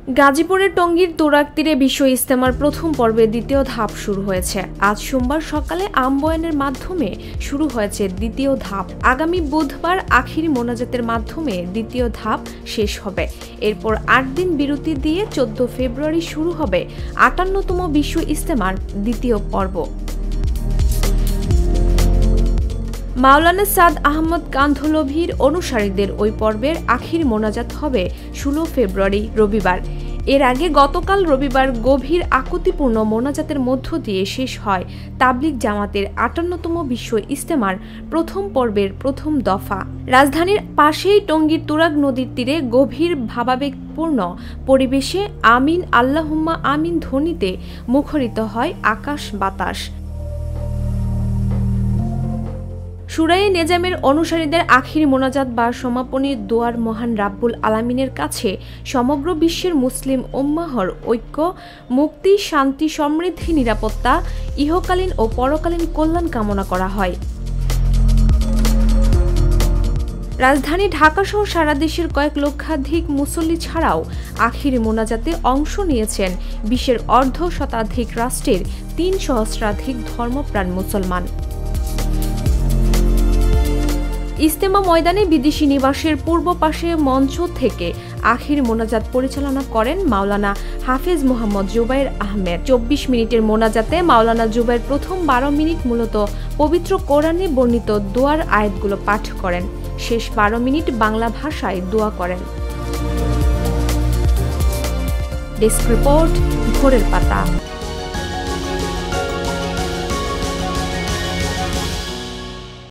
গাজীপুরের টঙ্গীর তুরাগ তীরে বিশ্ব ইজতেমার প্রথম পর্বে দ্বিতীয় ধাপ শুরু হয়েছে। আজ সোমবার সকালে আমবয়ানের মাধ্যমে শুরু হয়েছে দ্বিতীয় ধাপ। আগামী বুধবার আখিরি মোনাজাতের মাধ্যমে দ্বিতীয় ধাপ শেষ হবে। এরপর ৮ দিন বিরতি দিয়ে ১৪ ফেব্রুয়ারি শুরু হবে ৫৮তম বিশ্ব ইজতেমার দ্বিতীয় পর্ব। মাওলানা সাদ আহমদ কান্ধলভির অনুসারীদের ওই পর্বের আখির মোনাজাত হবে ১৬ ফেব্রুয়ারি রবিবার। এর আগে গতকাল রবিবার গভীর আকুতিপূর্ণ মোনাজাতের মধ্য দিয়ে শেষ হয় তাবলিগ জামাতের ৫৮তম বিশ্ব ইজতেমার প্রথম পর্বের প্রথম দফা। রাজধানীর পাশেই টঙ্গীর তুরাগ নদীর তীরে গভীর ভাবাবেগপূর্ণ পরিবেশে আমিন আল্লাহুম্মা আমিন ধ্বনিতে মুখরিত হয় আকাশ বাতাস। শুরায়ে নেজামের অনুসারীদের আখির মোনাজাত বা সমাপনী দোয়ার মহান রাব্বুল আলামিনের কাছে সমগ্র বিশ্বের মুসলিম উম্মাহর ঐক্য, মুক্তি, শান্তি, সমৃদ্ধি, নিরাপত্তা, ইহকালীন ও পরকালীন কল্যাণ কামনা করা হয়। রাজধানী ঢাকাসহ সারা দেশের কয়েক লক্ষাধিক মুসল্লি ছাড়াও আখির মোনাজাতে অংশ নিয়েছেন বিশ্বের অর্ধশতাধিক রাষ্ট্রের ৩ সহস্রাধিক ধর্মপ্রাণ মুসলমান। ইজতেমা ময়দানে বিদেশি নিবাসের পূর্ব পাশে মঞ্চ থেকে আখির মোনাজাত পরিচালনা করেন মাওলানা হাফেজ মোহাম্মদ জুবায়ের আহমেদ। ২৪ মিনিটের মোনাজাতে মাওলানা জুবায়ের প্রথম ১২ মিনিট মূলত পবিত্র কোরআনে বর্ণিত দোয়ার আয়াতগুলো পাঠ করেন। শেষ ১২ মিনিট বাংলা ভাষায় দোয়া করেন। ডেস্ক রিপোর্ট, ভোরের পাতা।